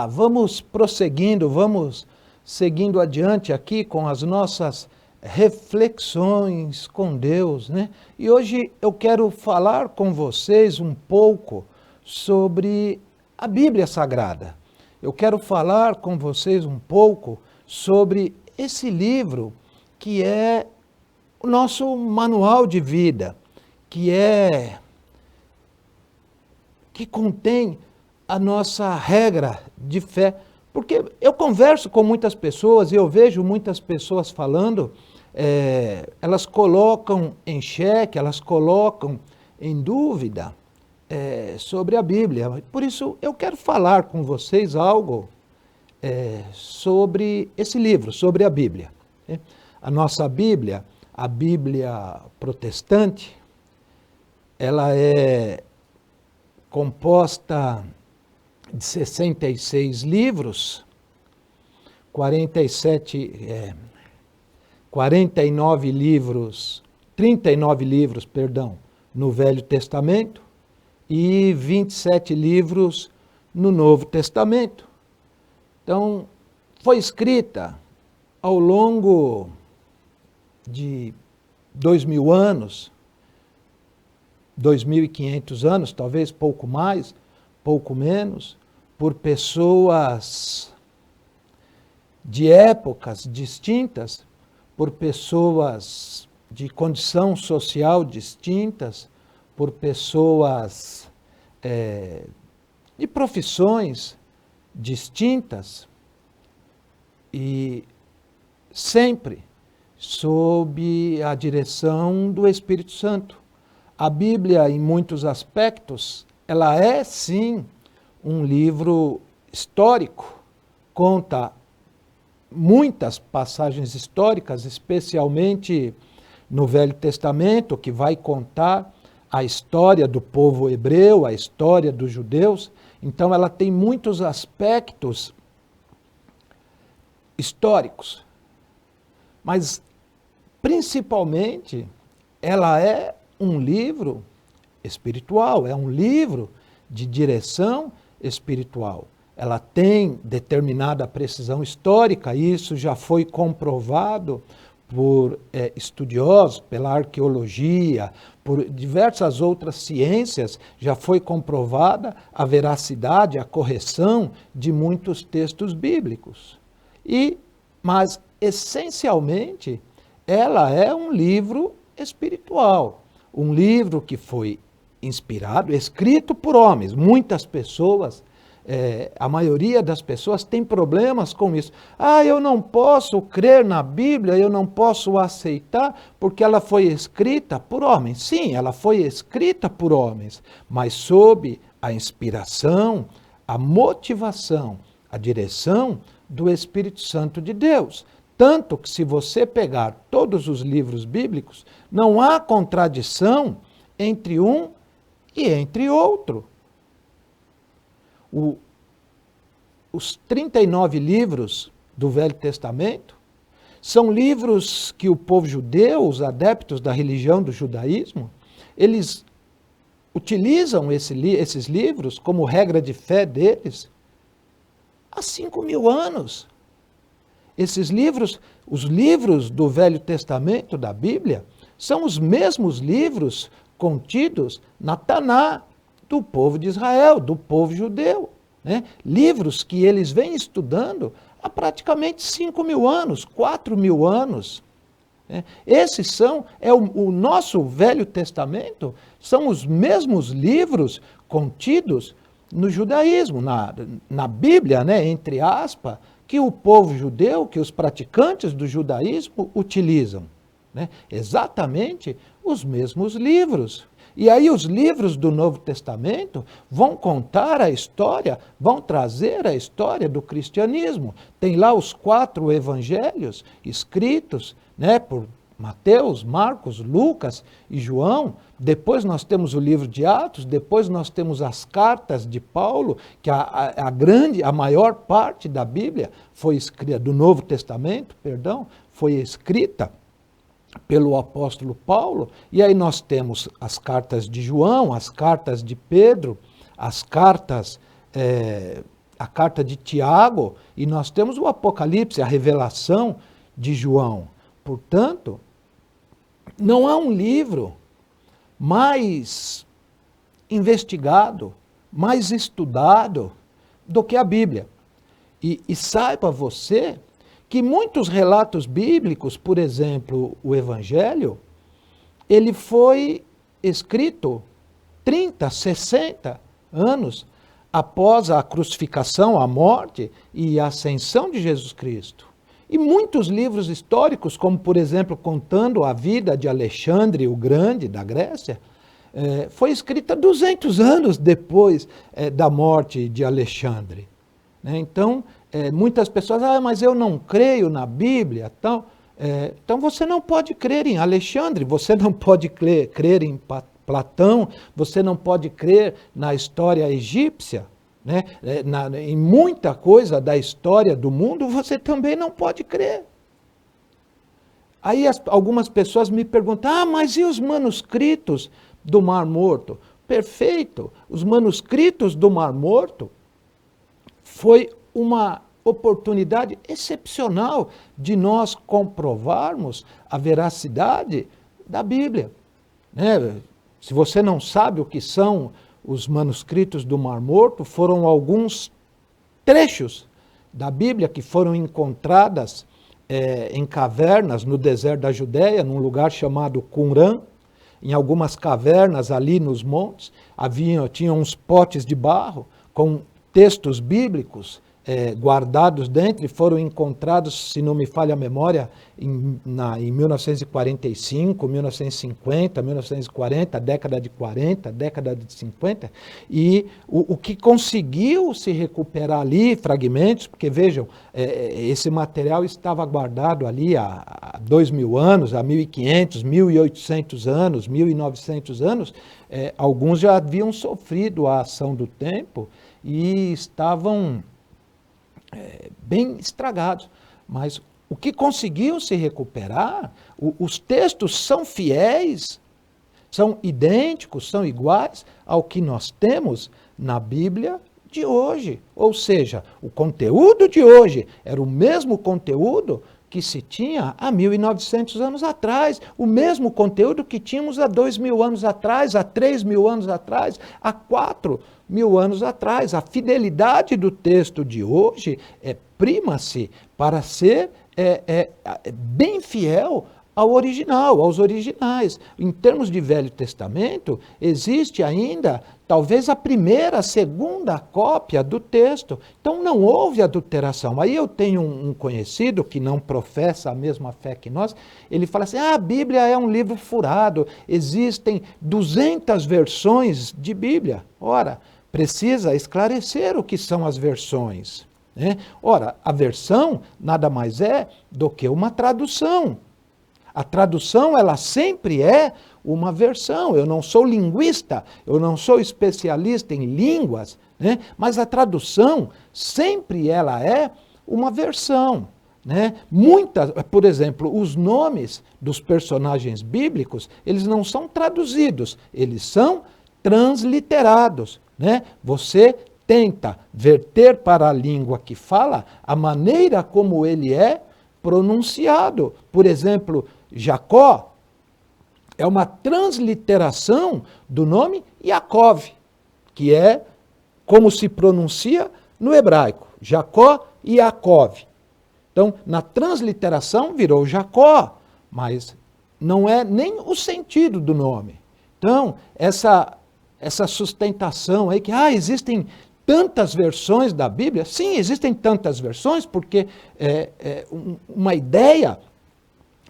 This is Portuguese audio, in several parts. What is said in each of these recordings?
lá, vamos prosseguindo, vamos seguindo adiante aqui com as nossas reflexões com Deus, né? E hoje eu quero falar com vocês um pouco sobre a Bíblia Sagrada. Eu quero falar com vocês um pouco sobre esse livro que é o nosso manual de vida, que contém a nossa regra de fé. Porque eu converso com muitas pessoas e eu vejo muitas pessoas falando, elas colocam em xeque, elas colocam em dúvida sobre a Bíblia. Por isso eu quero falar com vocês algo sobre esse livro, sobre a Bíblia. A nossa Bíblia, a Bíblia protestante, ela é composta de 66 livros, 39 livros, no Velho Testamento e 27 livros no Novo Testamento. Então, foi escrita ao longo de 2000 anos, 2.500 anos, talvez pouco mais, pouco menos, por pessoas de épocas distintas, por pessoas de condição social distintas, por pessoas de profissões distintas, e sempre sob a direção do Espírito Santo. A Bíblia, em muitos aspectos, ela é sim um livro histórico, conta muitas passagens históricas, especialmente no Velho Testamento, que vai contar a história do povo hebreu, a história dos judeus. Então ela tem muitos aspectos históricos, mas principalmente ela é um livro espiritual, é um livro de direção espiritual. Ela tem determinada precisão histórica, isso já foi comprovado por estudiosos, pela arqueologia, por diversas outras ciências, já foi comprovada a veracidade, a correção de muitos textos bíblicos. Mas, essencialmente, ela é um livro espiritual, um livro que foi inspirado, escrito por homens. Muitas pessoas, a maioria das pessoas tem problemas com isso. Eu não posso crer na Bíblia, eu não posso aceitar porque ela foi escrita por homens. Sim, ela foi escrita por homens, mas sob a inspiração, a motivação, a direção do Espírito Santo de Deus. Tanto que se você pegar todos os livros bíblicos, não há contradição entre um e entre outro. Os 39 livros do Velho Testamento são livros que o povo judeu, os adeptos da religião do judaísmo, eles utilizam esses livros como regra de fé deles há 5.000 anos. Esses livros, os livros do Velho Testamento da Bíblia, são os mesmos livros contidos na Taná do povo de Israel, do povo judeu. Né? Livros que eles vêm estudando há praticamente 5.000 anos, 4.000 anos. Né? Esses são, o nosso Velho Testamento, são os mesmos livros contidos no judaísmo, na Bíblia, né, entre aspas, que o povo judeu, que os praticantes do judaísmo utilizam. Né? Exatamente os mesmos livros. E aí os livros do Novo Testamento vão contar a história, vão trazer a história do cristianismo. Tem lá os 4 evangelhos escritos, né, por Mateus, Marcos, Lucas e João. Depois nós temos o livro de Atos, depois nós temos as cartas de Paulo, que a maior parte da Bíblia foi escrita, do Novo Testamento, foi escrita pelo apóstolo Paulo. E aí nós temos as cartas de João, as cartas de Pedro, as cartas a carta de Tiago, e nós temos o Apocalipse, a revelação de João. Portanto, não há um livro mais investigado, mais estudado do que a Bíblia. E saiba você que muitos relatos bíblicos, por exemplo, o Evangelho, ele foi escrito 30, 60 anos após a crucificação, a morte e a ascensão de Jesus Cristo. E muitos livros históricos, como por exemplo, contando a vida de Alexandre o Grande, da Grécia, foi escrita 200 anos depois da morte de Alexandre. Então, muitas pessoas, mas eu não creio na Bíblia, tal. Então você não pode crer em Alexandre, você não pode crer em Platão, você não pode crer na história egípcia, né? Em muita coisa da história do mundo você também não pode crer. Aí algumas pessoas me perguntam, mas e os manuscritos do Mar Morto? Perfeito, os manuscritos do Mar Morto foi uma oportunidade excepcional de nós comprovarmos a veracidade da Bíblia. Né? Se você não sabe o que são os manuscritos do Mar Morto, foram alguns trechos da Bíblia que foram encontradas em cavernas no deserto da Judéia, num lugar chamado Qumran, em algumas cavernas ali nos montes, tinham uns potes de barro com textos bíblicos guardados dentro, e foram encontrados, se não me falha a memória, em 1945, 1950, 1940, década de 40, década de 50, e o que conseguiu se recuperar ali, fragmentos, porque vejam, esse material estava guardado ali há 2.000 anos, há 1.500, 1.800 anos, 1.900 anos, alguns já haviam sofrido a ação do tempo e estavam bem estragados, mas o que conseguiu se recuperar, os textos são fiéis, são idênticos, são iguais ao que nós temos na Bíblia de hoje. Ou seja, o conteúdo de hoje era o mesmo conteúdo que se tinha há 1.900 anos atrás, o mesmo conteúdo que tínhamos há 2.000 anos atrás, há 3.000 anos atrás, há 4.000 anos atrás. A fidelidade do texto de hoje prima-se para ser bem fiel ao original, aos originais. Em termos de Velho Testamento, existe ainda talvez a primeira, a segunda cópia do texto. Então não houve adulteração. Aí eu tenho um conhecido que não professa a mesma fé que nós, ele fala assim, a Bíblia é um livro furado, existem 200 versões de Bíblia. Ora, precisa esclarecer o que são as versões, né? Ora, a versão nada mais é do que uma tradução. A tradução, ela sempre é uma versão. Eu não sou linguista, eu não sou especialista em línguas, né? Mas a tradução sempre ela é uma versão, né? Por exemplo, os nomes dos personagens bíblicos, eles não são traduzidos, eles são transliterados, né? Você tenta verter para a língua que fala a maneira como ele é pronunciado. Por exemplo, Jacó é uma transliteração do nome Yaakov, que é como se pronuncia no hebraico, Jacó e Yaakov. Então, na transliteração virou Jacó, mas não é nem o sentido do nome. Então, essa sustentação aí que existem tantas versões da Bíblia, sim, existem tantas versões, porque uma ideia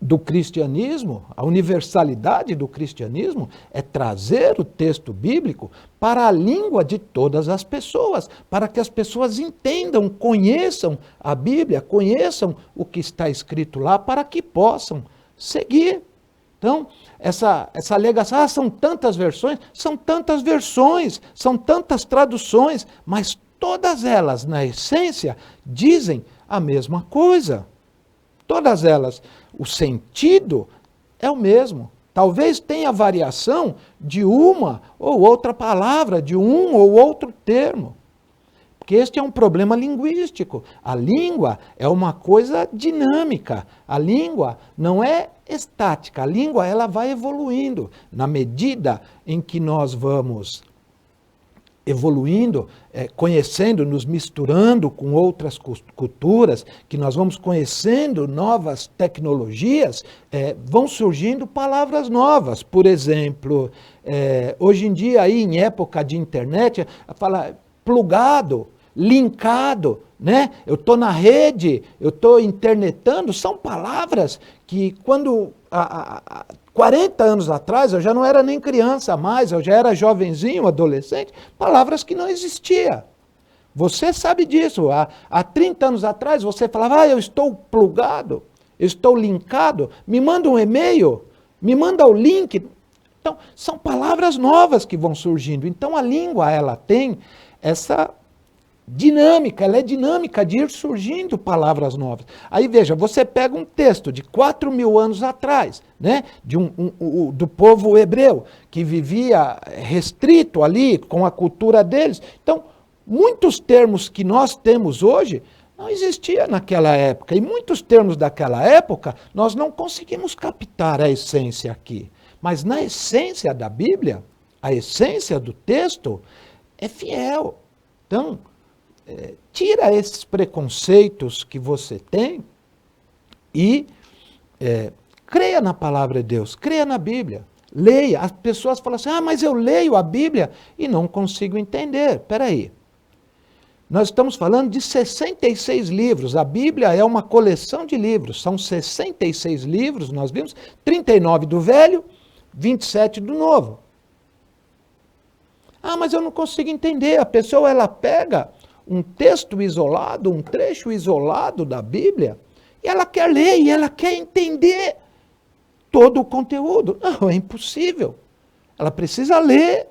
do cristianismo, a universalidade do cristianismo, é trazer o texto bíblico para a língua de todas as pessoas, para que as pessoas entendam, conheçam a Bíblia, conheçam o que está escrito lá, para que possam seguir. Então, essa alegação, são tantas versões, são tantas traduções, mas todas elas, na essência, dizem a mesma coisa. Todas elas, o sentido é o mesmo. Talvez tenha variação de uma ou outra palavra, de um ou outro termo. porque este é um problema linguístico. A língua é uma coisa dinâmica. A língua não é estática. A língua ela vai evoluindo. Na medida em que nós vamos evoluindo, conhecendo, nos misturando com outras culturas, que nós vamos conhecendo novas tecnologias, vão surgindo palavras novas. Por exemplo, hoje em dia, aí, em época de internet, fala plugado, linkado, né? Eu estou na rede, eu estou internetando, são palavras que quando... 40 anos atrás, eu já não era nem criança mais, eu já era jovenzinho, adolescente, palavras que não existiam. Você sabe disso. Há 30 anos atrás, você falava, eu estou plugado, eu estou linkado, me manda um e-mail, me manda o link. Então, são palavras novas que vão surgindo. Então, a língua, ela tem essa dinâmica, ela é dinâmica de ir surgindo palavras novas. Aí veja, você pega um texto de 4.000 anos atrás, né, do povo hebreu, que vivia restrito ali com a cultura deles. Então, muitos termos que nós temos hoje não existiam naquela época. E muitos termos daquela época nós não conseguimos captar a essência aqui. Mas na essência da Bíblia, a essência do texto é fiel. Então, tira esses preconceitos que você tem e creia na palavra de Deus, creia na Bíblia, leia. As pessoas falam assim, mas eu leio a Bíblia e não consigo entender. Espera aí, nós estamos falando de 66 livros, a Bíblia é uma coleção de livros, são 66 livros, nós vimos, 39 do Velho, 27 do Novo. Mas eu não consigo entender. A pessoa, ela pega um texto isolado, um trecho isolado da Bíblia, e ela quer ler, e ela quer entender todo o conteúdo. Não, é impossível. Ela precisa ler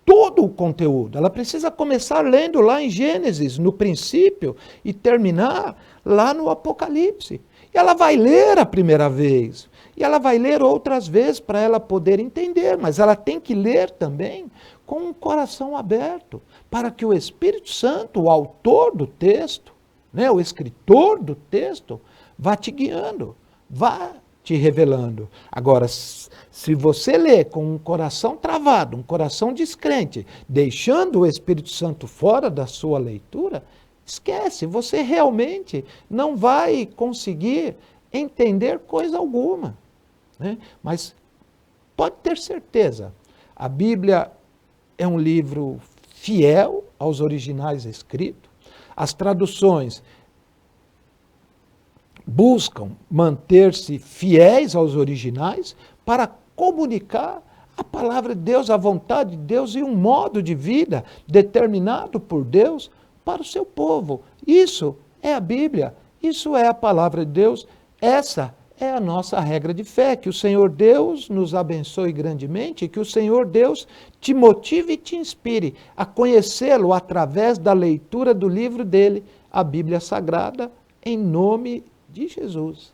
todo o conteúdo. Ela precisa começar lendo lá em Gênesis, no princípio, e terminar lá no Apocalipse. E ela vai ler a primeira vez, e ela vai ler outras vezes para ela poder entender, mas ela tem que ler também com um coração aberto, para que o Espírito Santo, o autor do texto, né, o escritor do texto, vá te guiando, vá te revelando. Agora, se você lê com um coração travado, um coração descrente, deixando o Espírito Santo fora da sua leitura, esquece, você realmente não vai conseguir entender coisa alguma, né? Mas pode ter certeza, a Bíblia é um livro fiel aos originais escritos. As traduções buscam manter-se fiéis aos originais para comunicar a palavra de Deus, a vontade de Deus e um modo de vida determinado por Deus para o seu povo. Isso é a Bíblia, isso é a palavra de Deus, essa é a nossa regra de fé. Que o Senhor Deus nos abençoe grandemente, que o Senhor Deus te motive e te inspire a conhecê-lo através da leitura do livro dele, a Bíblia Sagrada, em nome de Jesus.